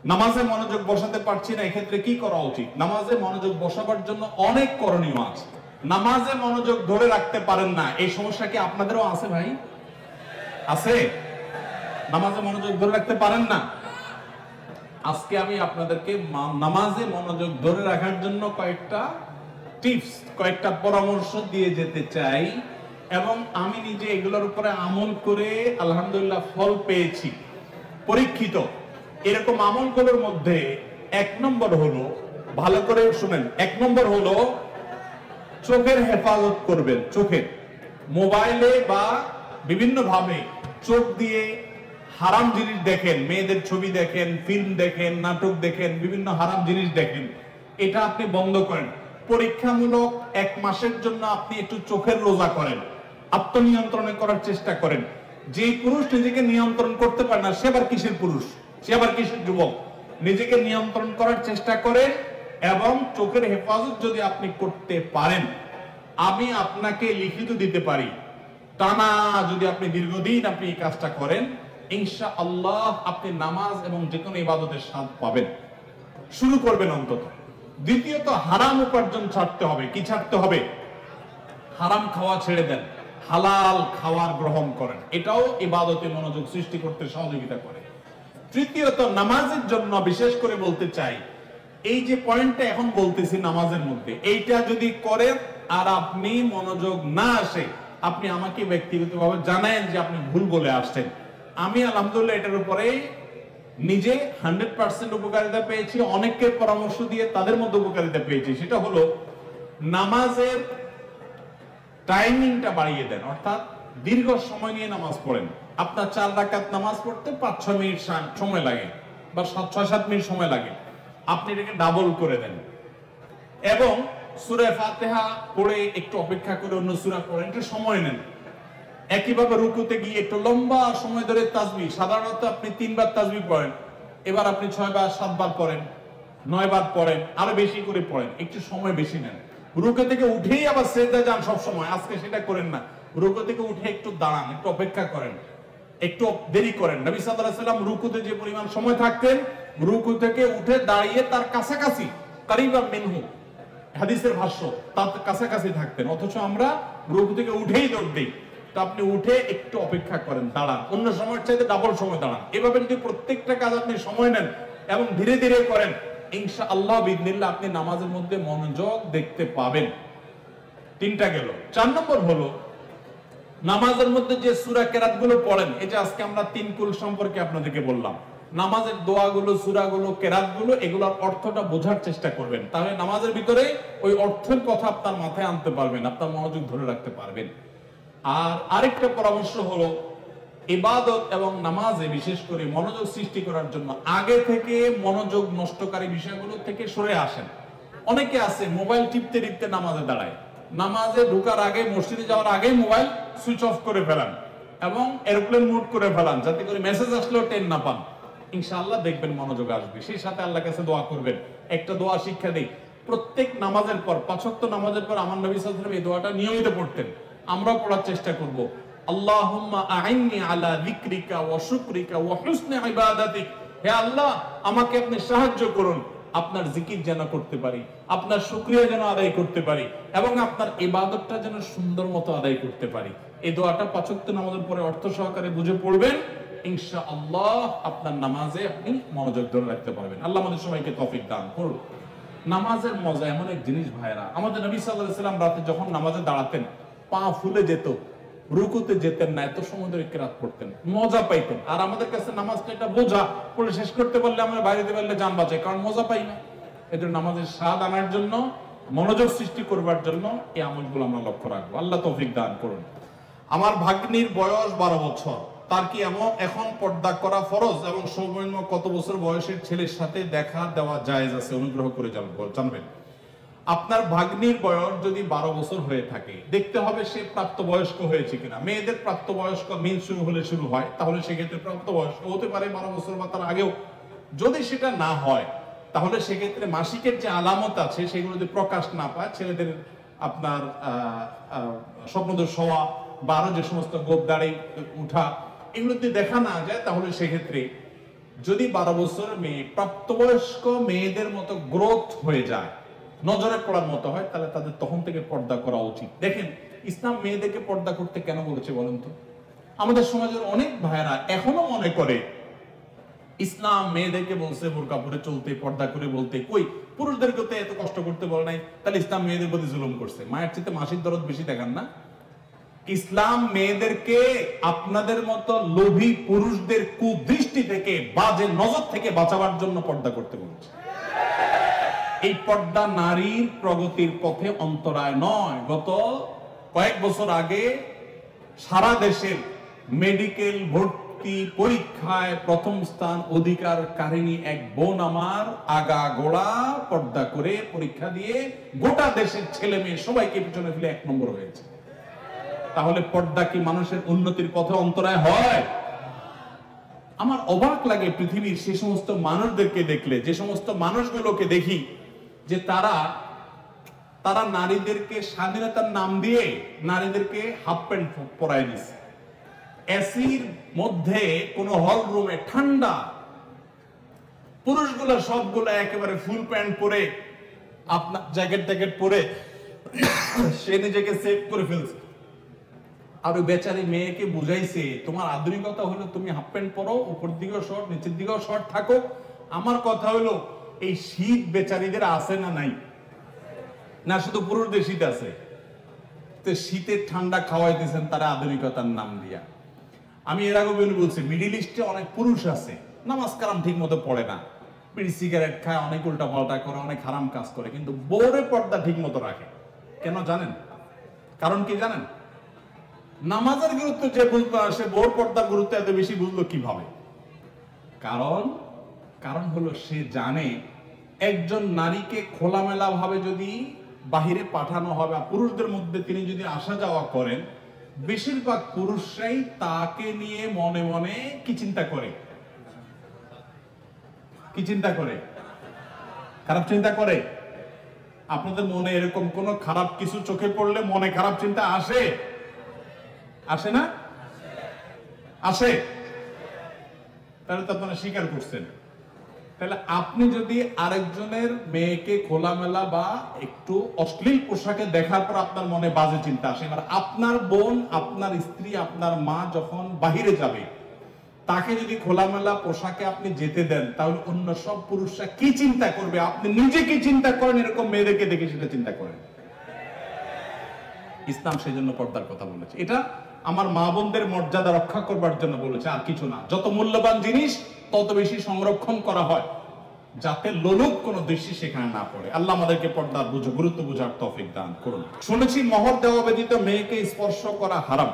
নামাজে মনোযোগ বসাতে পারছি না, এক্ষেত্রে কি করা উচিত? নামাজে মনোযোগ বসাবার জন্য অনেক করণীয় আছে। নামাজে মনোযোগ ধরে রাখতে পারেন না, এই সমস্যা কি আপনাদেরও আছে ভাই? আছে? নামাজে মনোযোগ ধরে রাখতে পারেন না? আজকে আমি আপনাদেরকে নামাজে মনোযোগ ধরে রাখার জন্য কয়েকটা টিপস, কয়েকটা পরামর্শ দিয়ে যেতে চাই, এবং আমি নিজে এগুলোর উপরে আমল করে আলহামদুলিল্লাহ ফল পেয়েছি, পরীক্ষিত। এরকম আমলগুলোর মধ্যে এক নম্বর হলো, ভালো করে শুনেন, এক নম্বর হলো চোখের হেফাজত করবেন। চোখের, মোবাইলে বা বিভিন্ন ভাবে চোখ দিয়ে হারাম জিনিস দেখেন, মেয়েদের ছবি দেখেন, ফিল্ম দেখেন, নাটক দেখেন, বিভিন্ন হারাম জিনিস দেখেন, এটা আপনি বন্ধ করেন। পরীক্ষামূলক 1 মাসের জন্য আপনি একটু চোখের রোজা করেন, আত্মনিয়ন্ত্রণে করার চেষ্টা করেন। যে পুরুষ নিজেকে নিয়ন্ত্রণ করতে পারে না, সে আবার কিসের পুরুষ, সে আবার কিসের যুবক? নিজেকে নিয়ন্ত্রণ করার চেষ্টা করেন, এবং চোখের হেফাজত যদি আপনি করতে পারেন, আমি আপনাকে লিখিত দিতে পারি, টানা যদি আপনি দীর্ঘদিন আপনি এই কাজটা করেন, ইনশাআল্লাহ আপনি নামাজ এবং যে কোনো ইবাদতের স্বাদ পাবেন। শুরু করবেন অন্তত। দ্বিতীয়ত, হারাম উপার্জন ছাড়তে হবে। কি ছাড়তে হবে? হারাম খাওয়া ছেড়ে দেন, হালাল খাওয়ার গ্রহণ করেন, এটাও ইবাদতে মনোযোগ সৃষ্টি করতে সহযোগিতা করে। তৃতীয়ত, নামাজের জন্য বিশেষ করে বলতে চাই, এই যে পয়েন্টটা এখন বলতেছি নামাজের মধ্যে, এইটা যদি করেন আর আপনি মনোযোগ না আসে, আপনি আমাকে ব্যক্তিগতভাবে জানায়েন যে আপনি ভুল বলে আসছেন। আমি আলহামদুলিল্লাহ এটার উপরে নিজে 100% উপকারিতা পেয়েছি, অনেককে পরামর্শ দিয়ে তাদের মধ্যে উপকারিতা পেয়েছি। সেটা হলো নামাজের টাইমিংটা বাড়িয়ে দেন, অর্থাৎ দীর্ঘ সময় নিয়ে নামাজ পড়েন। আপনার 4 রাকাত নামাজ পড়তে 5-6 মিনিট সময় লাগে, বা 6-7 মিনিট সময় লাগে, আপনি এটাকে ডাবল করে দেন, এবং সূরা ফাতিহা পড়ে একটু অপেক্ষা করে অন্য সূরা পড়েন, একটু সময় নেন। একইভাবে রুকুতে গিয়ে একটু লম্বা সময় ধরে তাসবিহ, সাধারণত আপনি 3 বার তাসবিহ পড়েন, এবার আপনি 6 বার 7 বার পড়েন, 9 বার পড়েন, আরো বেশি করে পড়েন, একটু সময় বেশি নেন। রুকু থেকে উঠেই আবার সিজদায় যান সব সময়, আজকে সেটা করেন না। রুকু থেকে উঠে একটু দাঁড়ান, একটু অপেক্ষা করেন, একটু দেরি করেন। নবী সাল্লাল্লাহু আলাইহি ওয়াসাল্লাম রুকুতে যে পরিমাণ সময় থাকতেন, রুকু থেকে উঠে দাঁড়িয়ে তার কাছাকাছি, কারিবাম মিনহু, হাদিসের ভাষ্য, তার কাছাকাছি থাকতেন, অথচ আমরা রুকু থেকে উঠেই দৌড় দিই। তো আপনি উঠে একটু অপেক্ষা করেন, দাঁড়ান, অন্য সময়ের চাইতে ডাবল সময় দাঁড়ান। এভাবে যদি প্রত্যেকটা কাজ আপনি সময় নেন এবং ধীরে ধীরে করেন, ইনশাআল্লাহ বিইذনিল্লাহ আপনি নামাজের মধ্যে মনোযোগ দেখতে পাবেন। 3টা গেল। 4 নম্বর হলো, নামাজের মধ্যে যে সূরা কেরাতগুলো পড়েন, এটা আজকে আমরা 3 কুল সম্পর্কে আপনাদেরকে বললাম। নামাজের দোয়াগুলো, সূরাগুলো, কেরাতগুলো, এগুলোর অর্থটা বোঝার চেষ্টা করবেন, তাহলে নামাজের ভিতরে ওই অর্থের কথা আপনার মাথায় আনতে পারবেন, আপনার মনোযোগ ধরে রাখতে পারবেন। আর আরেকটা পরামর্শ হলো, ইবাদত এবং নামাজে বিশেষ করে মনোযোগ সৃষ্টি করার জন্য আগে থেকে মনোযোগ নষ্টকারী বিষয়গুলো থেকে সরে আসেন। অনেকে আছে মোবাইল টিপতে টিপতে নামাজে দাঁড়ায়, নামাজে ঢোকার আগে, মসজিদে যাওয়ার আগে মোবাইল সুইচ অফ করে ফেলান এবং এরোপ্লেন মোড করে ফেলান, যাতে করে মেসেজ আসলেও টেন না পান। ইনশাআল্লাহ দেখবেন মনোযোগ আসবে। সেই সাথে আল্লাহর কাছে দোয়া করবেন। একটা দোয়া শিক্ষা দেই, প্রত্যেক নামাজের পর, 5 ওয়াক্ত নামাজের পর আমার নবী সাল্লাল্লাহু আলাইহি ওয়াসাল্লাম এই দোয়াটা নিয়মিত পড়তেন, আমরাও পড়ার চেষ্টা করব। আল্লাহুম্মা আইন্নি আলা যিকরিকা ওয়া শুকরিকা ওয়া হুসনি ইবাদাতিক, হে আল্লাহ আমাকে আপনি সাহায্য করুন, আপনার জিকির যেন করতে পারি, আপনার শুকরিয়া যেন আদায় করতে পারি, এবং আপনার ইবাদতটা যেন সুন্দর মতো আদায় করতে পারি। এই দোয়াটা 5 ওয়াক্ত নামাজের পরে অর্থ সহকারে বুঝে পড়বেন, ইনশাআল্লাহ আপনার নামাজে আপনি মনোযোগ ধরে রাখতে পারবেন। আল্লাহ আমাদের সবাইকে তৌফিক দান করুন। নামাজের মজা এমন এক জিনিস ভাইরা, আমাদের নবী সাল্লাল্লাহু আলাইহি ওয়াসাল্লাম রাতে যখন নামাজে দাঁড়াতেন, পা ফুলে যেত, রুকুতে যেতেন না, এত সময় ধরে কিরাত পড়তেন, মজা পাইতেন। আর আমাদের কাছে নামাজটা একটা বোঝা, পড়ে শেষ করতে পারলে, আমরা বাইরে দিতে পারলে জান বাঁচে, কারণ মজা পাই না। এদের নামাজের স্বাদ আনার জন্য, মনোযোগ সৃষ্টি করবার জন্য এই আমলগুলো আমরা লক্ষ্য রাখবো। আল্লাহ তৌফিক দান করুন। আমার ভাগ্নির বয়স 12 বছর, তার কি এখন পর্দা করা ফরজ, এবং সর্বনিম্ন কত বছর বয়সের ছেলের সাথে দেখা দেওয়া জায়েজ আছে? অনুগ্রহ করে জানবেন। আপনার ভাগ্নির বয়স যদি 12 বছর হয়ে থাকে, দেখতে হবে সে প্রাপ্তবয়স্ক হয়েছে কিনা। মেয়েদের প্রাপ্তবয়স্ক মিন শুরু হলে শুরু হয়, তাহলে সেক্ষেত্রে প্রাপ্তবয়স্ক হতে পারে 12 বছর বা তার আগেও। যদি সেটা না হয়, তাহলে সেক্ষেত্রে মাসিকের যে আলামত আছে সেগুলো যদি প্রকাশ না পায়, ছেলেদের আপনার স্বপ্নদোষ হওয়া বা আরো যে সমস্ত গোপ দাড়ি উঠা, এগুলো যদি দেখা না যায়, তাহলে সেক্ষেত্রে যদি 12 বছরের মেয়ে প্রাপ্তবয়স্ক মেয়েদের মতো গ্রোথ হয়ে যায়, নজরে পড়ার মতো হয়, তাহলে তাদের তখন থেকে পর্দা করা উচিত। দেখেন ইসলাম মেয়েদেরকে পর্দা করতে কেন বলেছে বলেন তো? আমাদের সমাজের অনেক ভাইয়েরা এখনো মনে করে ইসলাম মেয়েদেরকে বলছে বোরকা পরে চলতে, পর্দা করে বলতে, কই পুরুষদেরকে তো এত কষ্ট করতে বলে নাই, তাহলে ইসলাম মেয়েদের প্রতি জুলুম করছে। মায়ের চেয়ে মাসির দরদ বেশি দেখান না? ইসলাম মেয়েদেরকে আপনাদের মতো লোভী পুরুষদের কুদৃষ্টি থেকে, বাজে নজর থেকে বাঁচাবার জন্য পর্দা করতে বলেছে। এই পর্দা নারীর প্রগতির পথে অন্তরায় নয়। গত কয়েক বছর আগে সারা দেশের মেডিকেল ভর্তি পরীক্ষায় প্রথম স্থান অধিকারকারিণী এক বোন আমার আগা গোড়া পর্দা করে পরীক্ষা দিয়ে গোটা দেশের ছেলে মেয়ে সবাইকে পিছনে ফেলে 1 নম্বর হয়েছে। তাহলে পর্দা কি মানুষের উন্নতির পথে অন্তরায় হয়? আমার অবাক লাগে পৃথিবীর সে সমস্ত মানুষদেরকে দেখলে, যে সমস্ত মানুষগুলোকে দেখি যে তারা নারীদেরকে স্বাধীনতার নাম দিয়ে নারীদেরকে হাফ প্যান্ট পরায় দিচ্ছে। এসির মধ্যে কোন হল রুমে ঠান্ডা, পুরুষগুলো সবগুলো একেবারে ফুল প্যান্ট পরে, আপনার জ্যাকেট পরে সে নিজেকে সেভ করে ফেলছে। আর ওই বেচারি মেয়েকে বুঝাইছে তোমার আধুনিকতা হলো তুমি হাফ প্যান্ট পরো, উপর দিকেও শর্ট, নিচের দিকেও শর্ট থাকো। আমার কথা হলো এই শীত বেচারিদের আছে না নাই? না শুধু পুরুষদের শীত আছে? তো শীতের ঠান্ডা খাওয়াইতেছেন তারা আধুনিকতার নাম দিয়া। আমি এর আগে বলছি মিডিল ইস্টে অনেক পুরুষ আছে নামাজ কালাম ঠিক মতো পড়ে না, বিড়ি সিগারেট খায়, অনেক উল্টা পাল্টা করে, অনেক হারাম কাজ করে, কিন্তু বউরে পর্দা ঠিক মতো রাখে। কেন জানেন? কারণ কি জানেন? নামাজের গুরুত্ব যে বুঝলো সে বউর পর্দার গুরুত্ব এত বেশি বুঝলো কিভাবে? কারণ হলো সে জানে একজন নারীকে খোলামেলা ভাবে যদি বাহিরে পাঠানো হবে, পুরুষদের মধ্যে তিনি যদি আসা যাওয়া করেন, বেশিরভাগ পুরুষরাই তাকে নিয়ে মনে মনে কি চিন্তা করে? কি চিন্তা করে? খারাপ চিন্তা করে। আপনাদের মনে এরকম কোন খারাপ কিছু চোখে পড়লে মনে খারাপ চিন্তা আসে? আসে না? আসে। তাহলে তো আপনারা স্বীকার করছেন। তাহলে আপনি যদি আরেকজনের মেয়েকে খোলামেলা বা একটু অশ্লীল পোশাকে দেখার পর আপনার মনে বাজে চিন্তা আসে, এবার আপনার বোন, আপনার স্ত্রী, আপনার মা যখন বাহিরে যাবে, তাকে যদি খোলামেলা পোশাকে আপনি যেতে দেন, তাহলে অন্য সব পুরুষরা কি চিন্তা করবে? আপনি নিজে কি চিন্তা করেন এরকম মেয়েদেরকে দেখে সেটা চিন্তা করেন। ইসলাম সেই জন্য পর্দার কথা বলেছে। এটা আমার মা বোনদের মর্যাদা রক্ষা করবার জন্য বলেছে, আর কিছু না। যত মূল্যবান জিনিস তত বেশি সংরক্ষণ করা হয়, যাতে লোলুপ কোন দৃষ্টি সেখানে না পড়ে। আল্লাহ আমাদেরকে পর্দার গুরুত্ব বুঝার তৌফিক দান করুন। শুনেছি মোহর দেওয়া ব্যতীত মেয়েকে স্পর্শ করা হারাম।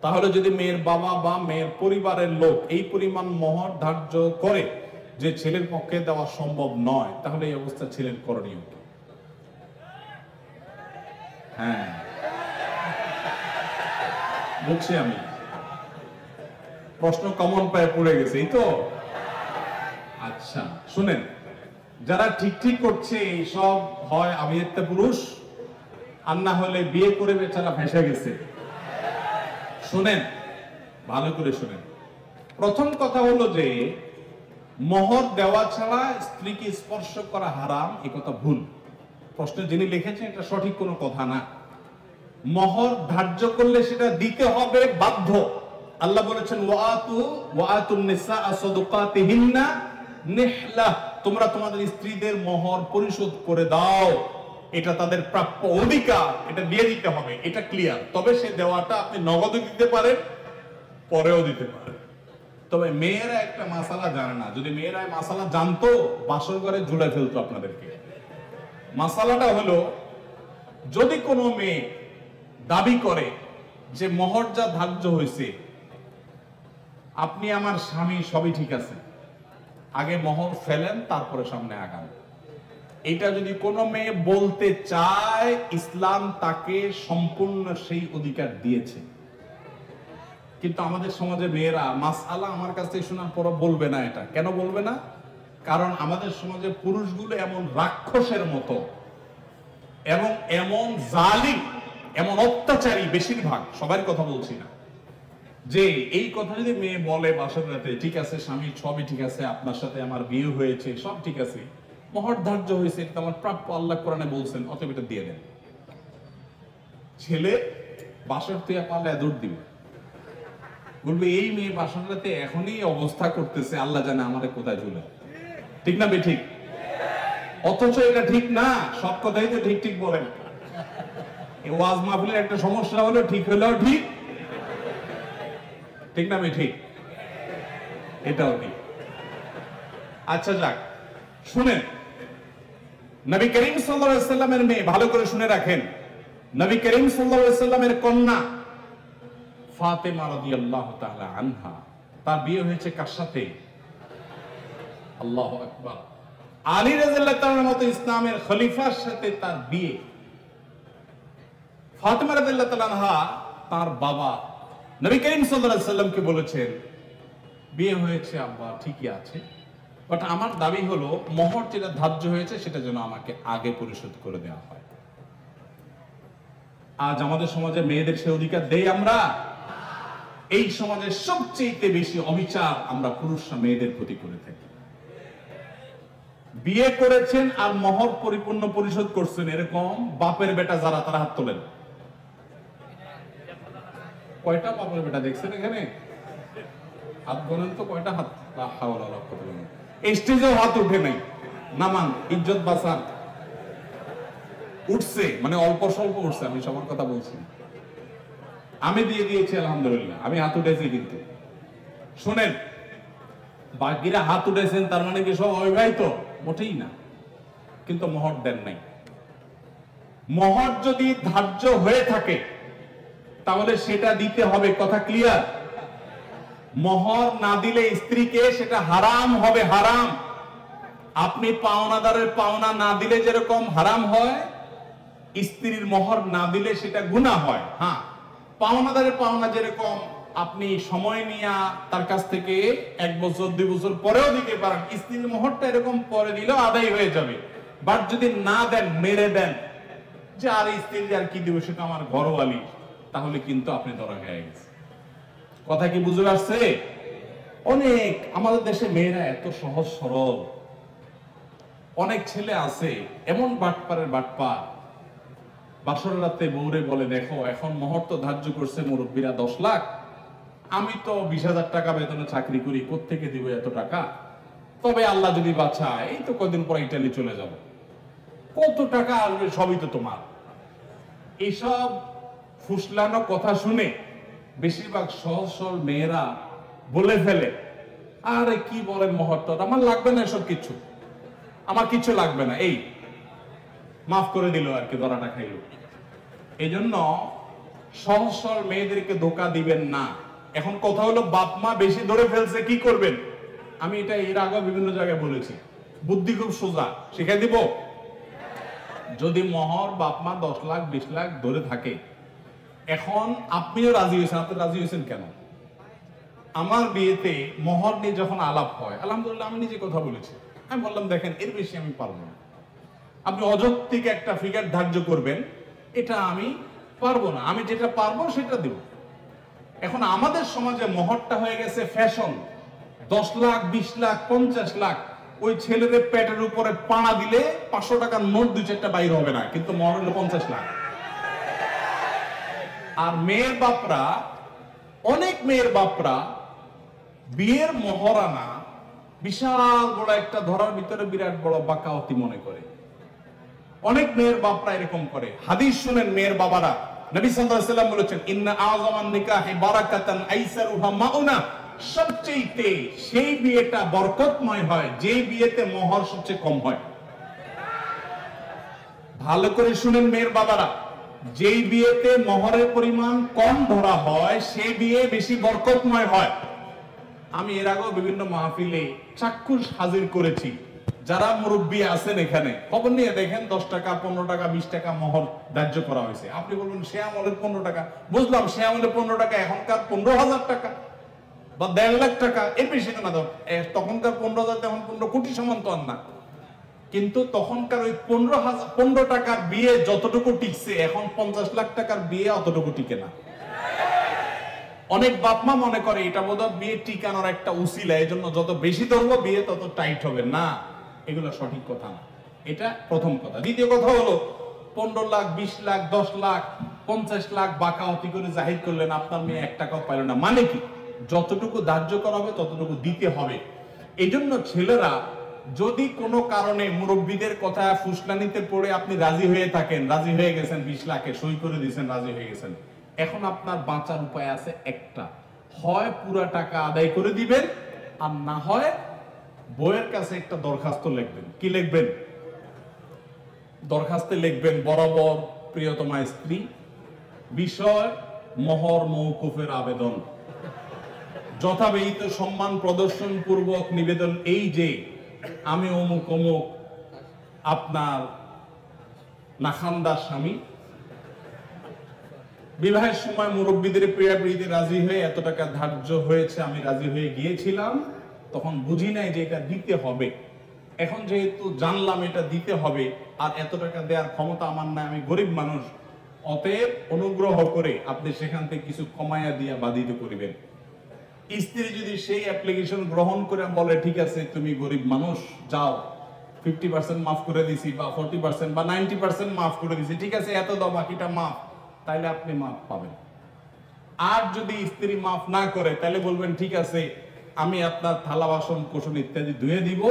তাহলে যদি মেয়ের বাবা বা মেয়ের পরিবারের লোক এই পরিমাণ মোহর ধার্য করে যে ছেলের পক্ষে দেওয়া সম্ভব নয়, তাহলে এই অবস্থা ছেলের করণীয় কি? হ্যাঁ বলছি, আমি প্রশ্ন কমন পায়ে পড়ে গেছে এই তো। আচ্ছা শুনেন, যারা ঠিক করছে এই সব, হয় আমি একটা পুরুষ আর না হলে বিয়ে করে বেচারা ফেঁসে গেছে। শুনেন, ভালো করে শুনেন। প্রথম কথা হলো যে মোহর দেওয়া ছাড়া স্ত্রীকে স্পর্শ করা হারাম, এই কথা ভুল। প্রশ্নে যিনি লিখেছেন এটা সঠিক কোনো কথা না। মোহর ধার্য করলে সেটা দিতে হবে বাধ্য। আল্লাহ বলেছেন ওয়াতুন নিসা সাদাকাতিহিন্না নিহলা, তোমরা তোমাদের স্ত্রীদের মোহর পরিশোধ করে দাও, এটা তাদের প্রাপ্য অধিকার, এটা দিয়ে দিতে হবে, এটা ক্লিয়ার। তবে সে দেওয়াটা আপনি নগদে দিতে পারেন, পরেও দিতে পারেন। তবে মেয়েরা একটা মাসালা জানে না। যদি মেয়েরা মাসালা জানতো, বাসর ঘরে ঝুলে ফেলতো আপনাদেরকে। মাসালাটা হলো, যদি কোনো মেয়ে দাবি করে যে মোহর যা ধার্য হয়েছে, আপনি আমার স্বামী, সবই ঠিক আছে, আগে মোহর ফেলেন তারপরে সামনে আগান, এটা যদি কোনো মেয়ে বলতে চায়, ইসলাম তাকে সম্পূর্ণ সেই অধিকার দিয়েছে। কিন্তু আমাদের সমাজে মেয়েরা মাসআলা আমার কাছ থেকে শোনার পর বলবে না। এটা কেন বলবে না? কারণ আমাদের সমাজে পুরুষগুলো এমন রাক্ষসের মতো এবং এমন জালিম, এমন অত্যাচারী, বেশিরভাগ, সবার কথা বলছি না, যে এই কথা যদি মেয়ে বলে বাসর রাতে, ঠিক আছে স্বামী সবই ঠিক আছে, আপনার সাথে আমার বিয়ে হয়েছে, সব ঠিক আছে, মহর ধার্য হয়েছে, এটা আমার প্রাপ্য, আল্লাহ কোরআনে বলছেন, অতএব এটা দিয়ে দেন। ছেলে বাসর তুই পাল্লা দৌড় দিবে, বলবে এই মেয়ে বাসর রাতে এখনই অবস্থা করতেছে, আল্লাহ জানে আমারে কোথায় ঝুলে। ঠিক না বেঠিক? অথচ এটা ঠিক না, সব কথাই তো ঠিক ঠিক বলেন। ওয়াজ মাহফিলের একটা সমস্যা হলো ঠিক হলেও ঠিক, ঠিক না বেঠিক? এটাও ঠিক। আচ্ছা যাক, শুনেন, নবী করিম সাল্লাল্লাহু আলাইহি সাল্লামের মেয়ে, ভালো করে শুনে রাখেন, নবী করিম সাল্লাল্লাহু আলাইহি সাল্লামের কন্যা ফাতেমা রাদিয়াল্লাহু তাআলা আনহা, তার বিয়ে হয়েছে কার সাথে? আল্লাহু আকবার, আলী রাদিয়াল্লাহু তাআলার মতো ইসলামের খলিফার সাথে তার বিয়ে। ফাতেমা রাদিয়াল্লাহু তাআলা আনহা তার বাবা নবী করিম সাল্লাল্লাহু আলাইহি সাল্লামকে বলেছেন, বিয়ে হয়েছে আব্বা ঠিকই আছে, বাট আমার দাবি হলো মোহর যেটা ধার্য হয়েছে সেটা যেন আমাকে আগে পরিশোধ করে দেওয়া হয়। আজ আমাদের সমাজে মেয়েদের সে অধিকার দেই আমরা? এই সমাজের সবচেয়ে বেশি অবিচার আমরা পুরুষরা মেয়েদের প্রতি করে থাকি। বিয়ে করেছেন আর মোহর পরিপূর্ণ পরিশোধ করছেন এরকম বাপের বেটা যারা, তারা হাত তোলেন। কয়টা বাপের বেটা দেখছেন এখানে? হাত গোনেন তো, কয়টা হাত? স্টেজেও হাত উঠে নাই, নামান, ইজ্জত বাঁচান। উঠছে মানে অল্প স্বল্প উঠছে, আমি সবার কথা বলছি। আমি দিয়ে দিয়েছি আলহামদুলিল্লাহ, আমি হাত উঠেছি। কিন্তু শুনেন, বাকিরা হাত উঠেছেন তার মানে কি সব অবিবাহিত? মোটেই না। কিন্তু মোহর দেন নাই। মোহর যদি ধার্য হয়ে থাকে তাহলে সেটা দিতে হবে, কথা ক্লিয়ার? মোহর না দিলে স্ত্রীকে সেটা হারাম হবে, হারাম। আপনি পাওনাদারের পাওনা না দিলে যেরকম হারাম হয়, স্ত্রীর মোহর না দিলে সেটা গুনাহ হয়। হ্যাঁ, পাওনাদারের পাওনা যেরকম আপনি সময় নিয়ে তার কাছ থেকে 1 বছর 2 বছর পরেও দিতে পারেন, স্ত্রীর মোহরটা এরকম পরে দিলেও আদায় হয়ে যাবে। বাট যদি না দেন, মেরে দেন যে আর স্ত্রী আর কি দিব, সেটা আমার ঘরওয়ালি, তাহলে কিন্তু আপনি ধরা খেয়ে গেছেন। কথা কি বুঝে আসছে? অনেক আমাদের দেশে মেয়েরা এত সহজ সরল। অনেক ছেলে আছে এমন বাটপারের বাটপার, বাসর রাতে বউরে বলে, দেখো এখন মোহর তো ধার্য করছে মুরব্বীরা 10 লাখ, আমি তো 20,000 টাকা বেতনে চাকরি করি, কোত্থেকে দিব এত টাকা? তবে আল্লাহ যদি বাঁচায় এই তো কদিন পর ইটালি চলে যাব, কত টাকা আসবে সবই তো তোমার। এইসব ফুসলানো কথা শুনে বেশিরভাগ সহজ সরল মেয়েরা বলে ফেলে, আরে কি বলেন, মোহর তো আমার লাগবে না, এসব কিছু আমার কিছু লাগবে না, এই মাফ করে দিল আর কি, ধরাটা খাইল। এই জন্য সহজ সরল মেয়েদেরকে ধোকা দিবেন না। এখন কথা হলো, বাপ মা বেশি ধরে ফেলছে, কি করবেন? আমি এটা এর আগে বিভিন্ন জায়গায় বলেছি, বুদ্ধি খুব সোজা, শিখাই দিব। যদি মোহর বাপ মা 10 লাখ 20 লাখ ধরে থাকে, এখন আপনিও রাজি হয়েছেন, আপনি রাজি হয়েছেন কেন? আমার বিয়েতে মোহর নিয়ে যখন আলাপ হয়, আলহামদুলিল্লাহ আমি নিজে কথা বলেছি, আমি বললাম দেখেন এর বেশি আমি পারবো না, আপনি অযৌক্তিক একটা ফিগার ধার্য করবেন, এটা আমি পারবো না, আমি যেটা পারবো সেটা দেব। এখন আমাদের সমাজে মোহরটা হয়ে গেছে ফ্যাশন। 10 লাখ 20 লাখ 50 লাখ, ওই ছেলেদের পেটের উপরে পাড়া দিলে 500 টাকার নোট 2-4টা বাইর হবে না, কিন্তু মোহর হলো 50 লাখ। আর মেয়ের বাপরা, অনেক মেয়ের বাপরা বিয়ের মোহরানা বিশাল বড় একটা ধরার ভিতরে বিরাট বড় বাকাওয়াতি মনে করে। অনেক মেয়ের বাপরা এরকম করে। হাদিস শুনেন মেয়ের বাবারা, নবী সাল্লাল্লাহু আলাইহি ওয়াসাল্লাম বলেছেন, ইন্না আযামান নিকাহি বারাকাতান আইসারুহা মাউনা, সবচেয়ে সেই বিয়েটা বরকতময় হয় যে বিয়েতে মোহর সবচেয়ে কম হয়। ভালো করে শুনেন মেয়ের বাবারা, যেই বিয়েতে মোহরের পরিমাণ কম ধরা হয় সেই বিয়ে বেশি বরকতময় হয়। আমি এর আগেও বিভিন্ন মাহফিলে চাক্ষুষ হাজির করেছি, যারা মুরব্বী আছেন এখানে খবর নিয়ে দেখেন, 10 টাকা 15 টাকা 20 টাকা মোহর ধার্য করা হয়েছে। আপনি বলবেন সে আমলের 15 টাকা, বুঝলাম সে আমলের 15 টাকা, এখনকার 15,000 টাকা বা 1.5 লাখ টাকা, এর বেশি না। তখনকার 15,000 এখন 15 কোটি সমান তো আর না, কিন্তু তখনকার ওই 15 টাকার বিয়ে যতটুকু টিকছে, এখন 50 লাখ টাকার বিয়ে অতটুকু টিকে না। অনেক বাপ মা মনে করে এটা বোধহয় বিয়ে টিকানোর একটা উসিলা, এই জন্য যত বেশি ধরবো বিয়ে তত টাইট হবে। না, এগুলো সঠিক কথা না। এটা প্রথম কথা। দ্বিতীয় কথা হলো 15 লাখ, 20 লাখ, 10 লাখ, 50 লাখ বাকাওয়াতি করে জাহির করলেন, আপনার মেয়ে 1 টাকাও পাইল না। মানে কি? যতটুকু ধার্য করা হবে ততটুকু দিতে হবে। এই জন্য ছেলেরা যদি কোনো কারণে মুরব্বীদের কথা ফুসলানিতে পড়ে আপনি রাজি হয়ে থাকেন, রাজি হয়ে গেছেন 20 লাখে সই করে দিয়েছেন, রাজি হয়ে গেছেন, এখন আপনার বাঁচার উপায় আছে একটা, হয় পুরো টাকা আদায় করে দিবেন, আর না হয় বউয়ের কাছে একটা দরখাস্ত লিখবেন। কি লিখবেন? দরখাস্তে লিখবেন, বরাবর প্রিয়তমা স্ত্রী, বিষয় মোহর মওকুফের আবেদন, যথাবিহিত সম্মান প্রদর্শন পূর্বক নিবেদন এই যে আমি অমুক অমুক আপনার নাখান্দার স্বামী, বিবাহের সময় মুরব্বীদের প্রিয়াপ্রীতে রাজি হয়ে এত টাকা ধার্য হয়েছে, আমি রাজি হয়ে গিয়েছিলাম, তখন বুঝি নাই যে এটা দিতে হবে। এখন যেহেতু জানলাম এটা দিতে হবে, আর এত টাকা দেওয়ার ক্ষমতা আমার নাই, আমি গরিব মানুষ, অতএব অনুগ্রহ করে আপনি সেখান থেকে কিছু কমাইয়া দিয়া বাধিত করিবেন। স্ত্রী যদি সেই অ্যাপ্লিকেশন গ্রহণ করে বলে ঠিক আছে তুমি গরিব মানুষ, যাও 50% মাফ করে দিছি, বা 40% বা 90% মাফ করে দিছি, ঠিক আছে এত দাও, বাকিটা মাফ, তাইলে আপনি মাফ পাবেন। আর যদি স্ত্রী মাফ না করে, তাহলে বলবেন ঠিক আছে আমি আপনার থালা বাসন কোসন ইত্যাদি ধুয়ে দিব,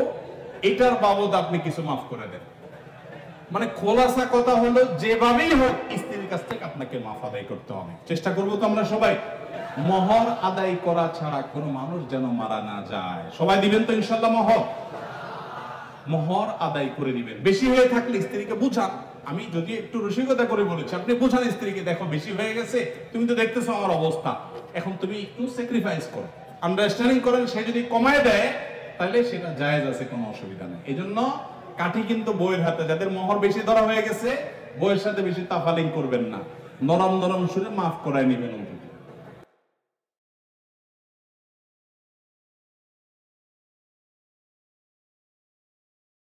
এটার বাবদ আপনি কিছু মাফ করে দেন। মানে খোলাসা কথা হলো যেভাবেই হোক স্ত্রীর কাছ থেকে আপনাকে মাফ আদায় করতে হবে। চেষ্টা করবো তো আমরা সবাই। মোহর আদায় করা ছাড়া কোনো মানুষ যেন মারা না যায়। সবাই দিবেন তো ইনশাল্লাহ মোহর? মোহর আদায় করে দিবেন। বেশি হয়ে থাকলে স্ত্রীকে বুঝান। আমি যদি একটু রসিকতা করে বলেছি, আপনি বুঝান স্ত্রীকে, দেখো বেশি হয়ে গেছে, তুমি তো দেখতেছো আমার অবস্থা, এখন তুমি একটু স্যাক্রিফাইস করো, আন্ডারস্ট্যান্ডিং করেন। সে যদি কমায় দেয় তাহলে সেটা জায়েজ আছে, কোনো অসুবিধা নেই। এই জন্য কাঠি কিন্তু বইয়ের হাতে। যাদের মোহর বেশি ধরা হয়ে গেছে, বইয়ের সাথে বেশি তাফালিং করবেন না, নরম নরম সুরে মাফ করায় নিবেন।